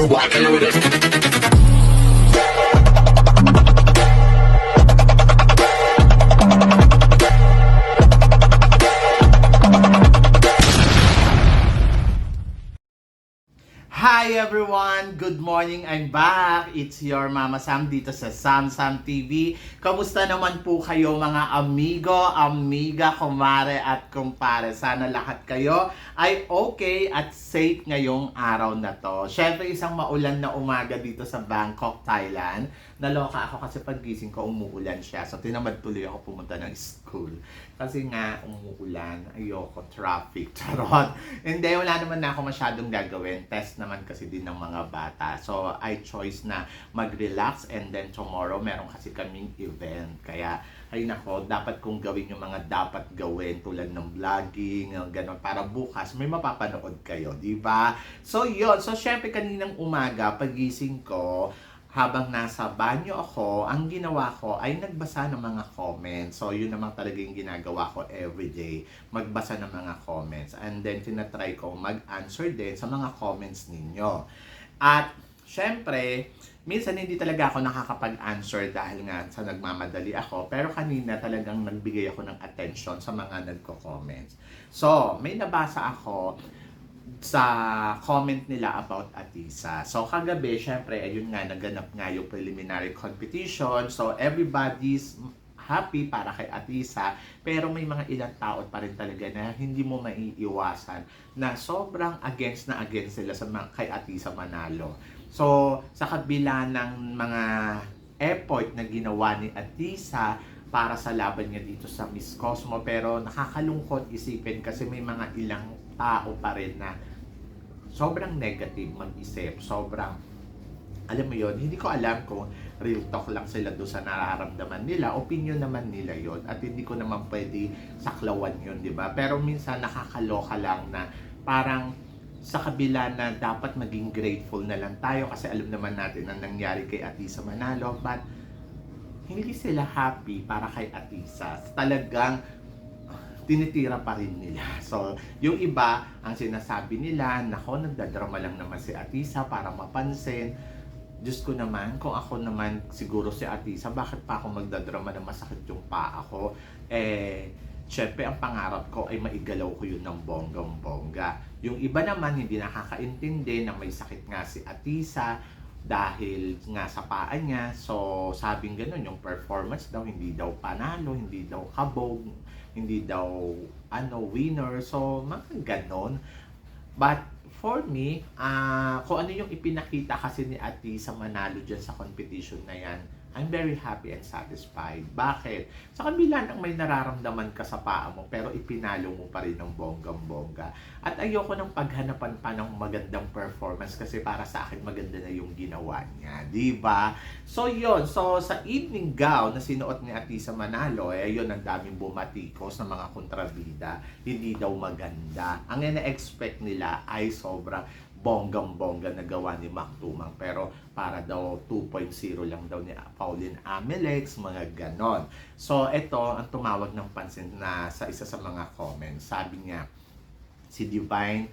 walking with it. Hi everyone! Good morning! I'm back! It's your Mama Sam dito sa Sam Sam TV. Kamusta naman po kayo mga amigo, amiga, kumare at kumpare? Sana lahat kayo ay okay at safe ngayong araw na to. Syempre isang maulan na umaga dito sa Bangkok, Thailand. Naloka ako kasi paggising ko umuulan siya. So tinamad tuloy ako pumunta ng school. Kasi nga umuulan, ayoko, traffic, charot. Hindi, wala naman na ako masyadong gagawin. Test naman kasi din ng mga bata. So I choice na mag-relax and then tomorrow meron kasi kaming event. Kaya ay nako, dapat kong gawin yung mga dapat gawin tulad ng vlogging, gano'n, para bukas may mapapanood kayo, di ba? So yun, so syempre kaninang umaga pagising ko, habang nasa banyo ako, ang ginawa ko ay nagbasa ng mga comments. So, yun naman talaga yung ginagawa ko everyday. Magbasa ng mga comments. And then, tinatry ko mag-answer din sa mga comments ninyo. At, syempre, minsan hindi talaga ako nakakapag-answer dahil nga sa nagmamadali ako. Pero kanina talagang nagbigay ako ng attention sa mga nagko-comments. So, may nabasa ako sa comment nila about Atisa. So kagabi, syempre, ayun nga, naganap nga yung preliminary competition. So everybody's happy para kay Atisa. Pero may mga ilang tao pa rin talaga na hindi mo maiiwasan na sobrang against na against sila sa kay Atisa manalo. So sa kabila ng mga effort na ginawa ni Atisa para sa laban niya dito sa Miss Cosmo, pero nakakalungkot isipin kasi may mga ilang tao pa rin na sobrang negative mag-isip, sobrang, alam mo yon, hindi ko alam kung real talk lang sila doon sa nararamdaman nila, opinion naman nila yon at hindi ko naman pwede saklawan yon, di ba? Pero minsan nakakaloka lang na parang sa kabila na dapat maging grateful na lang tayo kasi alam naman natin ang nangyari kay Atisa Manalo, but hindi sila happy para kay Atisa. Talagang tinitira pa rin nila. So, yung iba, ang sinasabi nila, nako, nagdadrama lang naman si Atisa para mapansin. Diyos ko naman, kung ako naman siguro si Atisa, bakit pa ako magdadrama na masakit yung paa ko? Syempre, ang pangarap ko ay maigalaw ko yun ng bonggang-bongga. Yung iba naman, hindi nakakaintindi na may sakit nga si Atisa dahil nga sa paa niya. So, sabing ganun, yung performance daw, hindi daw panalo, hindi daw kabog, hindi daw winner. So, mga ganon. But, for me, kung ano yung ipinakita kasi ni Atisa Manalo dyan sa competition na yan, I'm very happy and satisfied. Bakit? Sa kabila ng may nararamdaman ka sa paa mo, pero ipinalo mo pa rin ng bonggang-bongga. At ayoko ng paghanapan pa ng magandang performance kasi para sa akin maganda na yung ginawa niya. Diba? So yun. So sa evening gown na sinuot ni Atisa Manalo, yun ang daming bumatikos ng mga kontrabida. Hindi daw maganda. Ang ina-expect nila ay sobra bonggang-bongga na gawa ni Mac Tumang, pero para daw 2.0 lang daw ni Pauline Amelex, mga ganon. So ito ang tumawag ng pansin na sa isa sa mga comments. Sabi niya, si Divine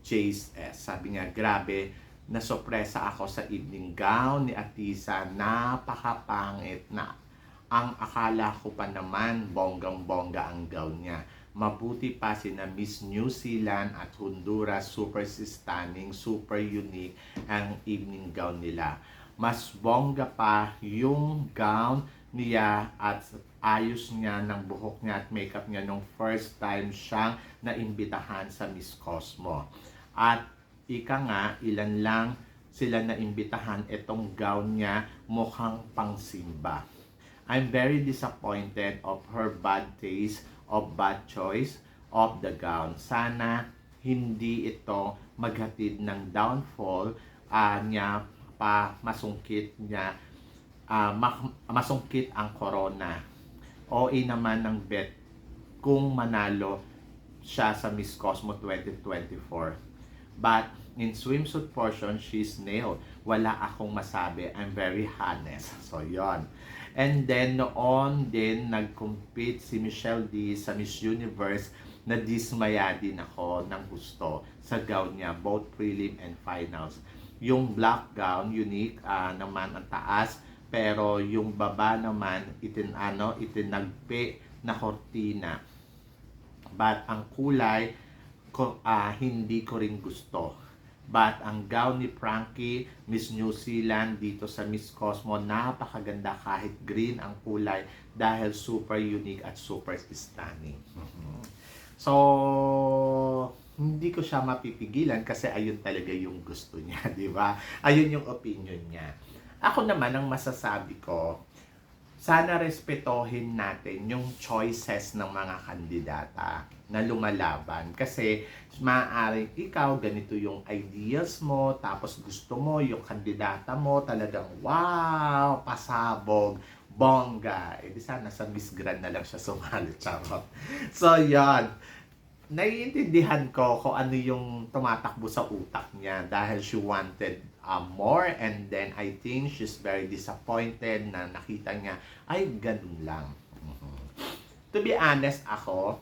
Chase S, sabi niya, grabe, nasopresa ako sa evening gown ni Atisa, napakapangit na. Ang akala ko pa naman bonggang-bongga ang gown niya. Mabuti pa sina Miss New Zealand at Honduras, super stunning, super unique ang evening gown nila. Mas bongga pa yung gown niya at ayos niya ng buhok niya at makeup niya nung first time siyang naimbitahan sa Miss Cosmo. At ika nga, ilan lang sila naimbitahan, itong gown niya mukhang pangsimba. I'm very disappointed of her bad taste, of bad choice of the gown. Sana hindi ito maghatid ng downfall niya pa masungkit niya, masungkit ang corona. OA naman ng bet kung manalo siya sa Miss Cosmo 2024. But in swimsuit portion, she's nailed. Wala akong masabi. I'm very honest. So, yon. And then, noon din, nag-compete si Michelle D sa Miss Universe na dismaya din ako ng gusto sa gown niya, both prelim and finals. Yung black gown, unique naman ang taas, pero yung baba naman, itinagpi na kortina. But ang kulay, hindi ko rin gusto. But ang gown ni Frankie, Miss New Zealand, dito sa Miss Cosmo, napakaganda kahit green ang kulay dahil super unique at super stunning. So, hindi ko siya mapipigilan kasi ayun talaga yung gusto niya, di ba? Ayun yung opinion niya. Ako naman, ang masasabi ko, sana respetohin natin yung choices ng mga kandidata na lumalaban. Kasi maaaring ikaw, ganito yung ideas mo, tapos gusto mo yung kandidata mo, talagang wow, pasabog, bongga. Eh di sana sa Miss Grand na lang siya sumali, charot. So yan, naiintindihan ko kung ano yung tumatakbo sa utak niya dahil she wanted more, and then I think she's very disappointed na nakita niya ay ganun lang. To be honest, ako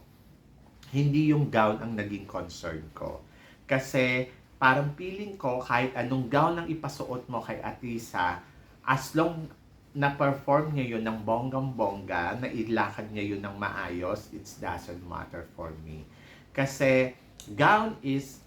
hindi yung gown ang naging concern ko, kasi parang feeling ko kahit anong gown ang ipasuot mo kay Atisa, as long na-perform niya yun ng bonggang-bongga, na ilakad niya yun ng maayos, it doesn't matter for me. Kasi gown is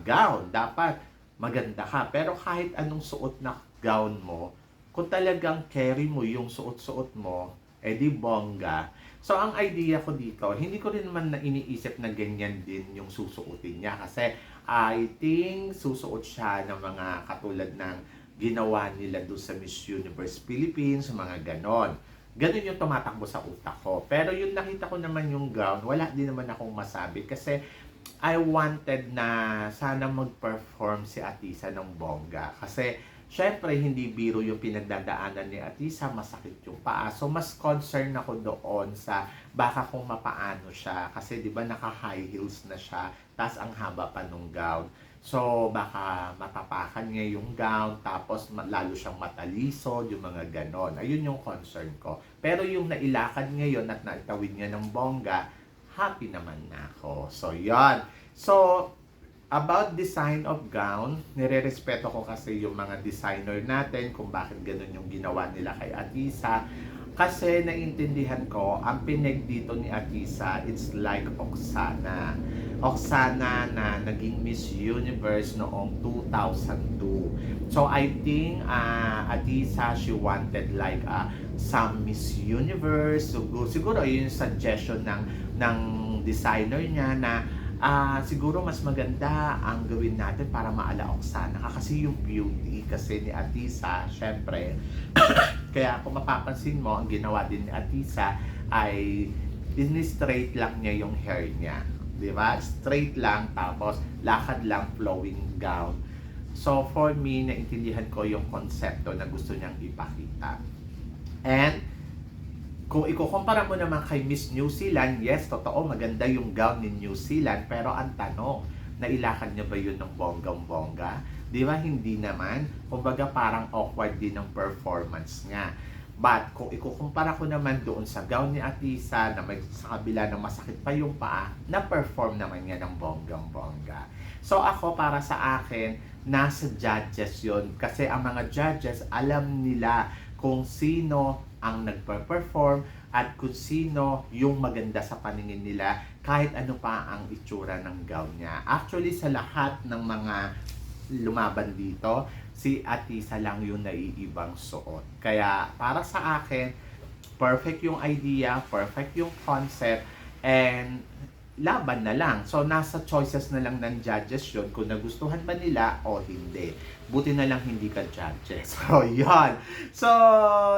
gown. Dapat maganda ka. Pero kahit anong suot na gown mo, kung talagang carry mo yung suot-suot mo, edi bongga. So ang idea ko dito, hindi ko rin naman na iniisip na ganyan din yung susuotin niya. Kasi I think susuot siya ng mga katulad ng ginawa nila doon sa Miss Universe Philippines, mga ganon. Ganun yung tumatakbo sa utak ko. Pero yung nakita ko naman yung gown, wala din naman akong masabi kasi I wanted na sana mag-perform si Atisa ng bongga. Kasi syempre hindi biro yung pinagdadaanan ni Atisa, masakit yung paa. So mas concerned ako doon sa baka kung mapaano siya. Kasi di ba naka-high heels na siya, tas ang haba pa nung gown. So, baka matapakan niya yung gown, tapos lalo siyang matalisod, yung mga ganon. Ayun yung concern ko. Pero yung nailakad ngayon at naitawid niya ng bongga, happy naman na ako. So, yon. So, about design of gown, nire-respeto ko kasi yung mga designer natin kung bakit ganon yung ginawa nila kay Atisa. Kasi naintindihan ko, ang pineg dito ni Atisa, it's like Oksana. Oksana na naging Miss Universe noong 2002. So I think Atisa, she wanted like some Miss Universe. Siguro yun yung suggestion ng designer niya na siguro mas maganda ang gawin natin para maala Oksana. Kasi yung beauty kasi ni Atisa, syempre, kaya kung mapapansin mo, ang ginawa din ni Atisa ay in-straight lang niya yung hair niya. Diba? Straight lang, tapos lakad lang, flowing gown. So, for me, naintindihan ko yung konsepto na gusto niyang ipakita. And, kung ikukumpara mo naman kay Miss New Zealand, yes, totoo, maganda yung gown ni New Zealand, pero ang tanong, nailakad niya ba yun ng bonggang-bongga? Di ba? Hindi naman. Kumbaga, parang awkward din ang performance niya. But kung ikukumpara ko naman doon sa gown ni Atisa na may sa kabila ng masakit pa yung paa, na-perform naman niya ng bonggang-bongga. So ako, para sa akin, nasa judges yon. Kasi ang mga judges, alam nila kung sino ang nagpa-perform at kung sino yung maganda sa paningin nila kahit ano pa ang itsura ng gown niya. Actually, sa lahat ng mga lumaban dito, si Atisa lang yung naiibang suot. Kaya para sa akin, perfect yung idea, perfect yung concept, and laban na lang. So, nasa choices na lang ng judges yun kung nagustuhan ba nila o hindi. Buti na lang hindi ka judges. So, yun. So,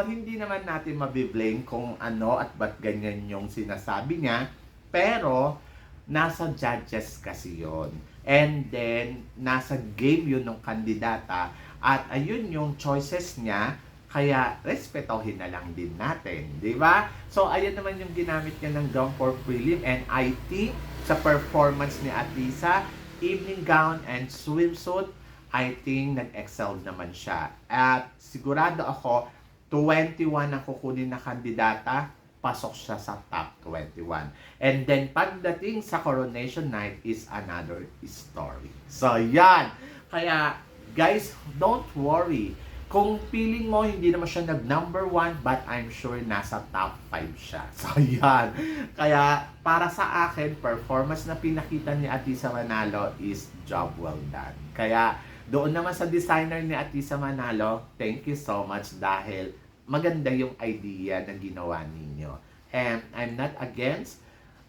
hindi naman natin mabiblame kung ano at ba't ganyan yung sinasabi niya. Pero, nasa judges kasi yun. And then, nasa game yun ng kandidata. At ayun yung choices niya, kaya respetohin na lang din natin, di ba? So ayun naman yung ginamit niya ng gown for prelim, and I think sa performance ni Atisa, evening gown and swimsuit, I think nag-excel naman siya. At sigurado ako, 21 ang kukunin na kandidata, pasok siya sa top 21. And then pagdating sa coronation night is another story. So yan, kaya guys, don't worry. Kung feeling mo hindi naman siya nag-number 1, but I'm sure nasa top 5 siya. So, yan. Kaya, para sa akin, performance na pinakita ni Atisa Manalo is job well done. Kaya, doon naman sa designer ni Atisa Manalo, thank you so much dahil maganda yung idea na ginawa ninyo. And I'm not against.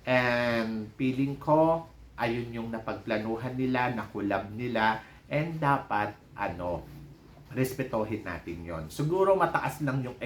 And feeling ko, ayun yung napagplanuhan nila, nakulab nila, and dapat, respetohin natin yon. Siguro mataas lang yung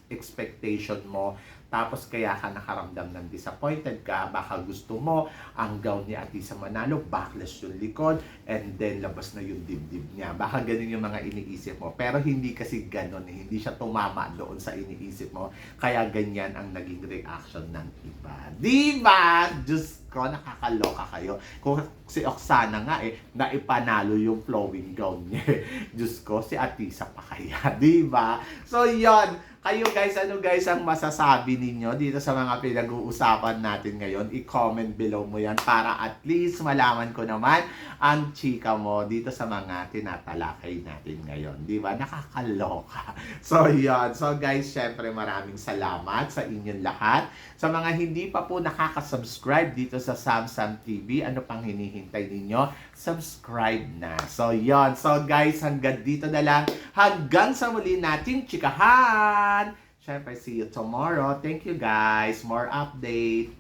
expectation mo, tapos kaya ka nakaramdam ng disappointed ka, baka gusto mo ang gown ni Atisa Manalo, backless yung likod, and then labas na yung dibdib niya. Baka ganun yung mga iniisip mo. Pero hindi kasi ganun, hindi siya tumama doon sa iniisip mo, kaya ganyan ang naging reaction ng iba. Diba? Diyos ko, nakakaloka kayo. Kung si Oksana nga naipanalo yung flowing gown niya. Diyos ko, si Atisa pa kaya, di ba? So, yon. Kayo guys, ano guys ang masasabi ninyo dito sa mga pinag-uusapan natin ngayon? I-comment below mo yan para at least malaman ko naman ang chika mo dito sa mga tinatalakay natin ngayon. Di ba? Nakakaloka. So, yon. So, guys, syempre maraming salamat sa inyong lahat. Sa mga hindi pa po nakaka-subscribe dito sa Samsam TV, ano pang hinihintay ninyo? Subscribe na. So, yon. So, guys, hanggang dito na lang. Hanggang sa muli nating chikahan! Syempre, see you tomorrow. Thank you, guys. More update.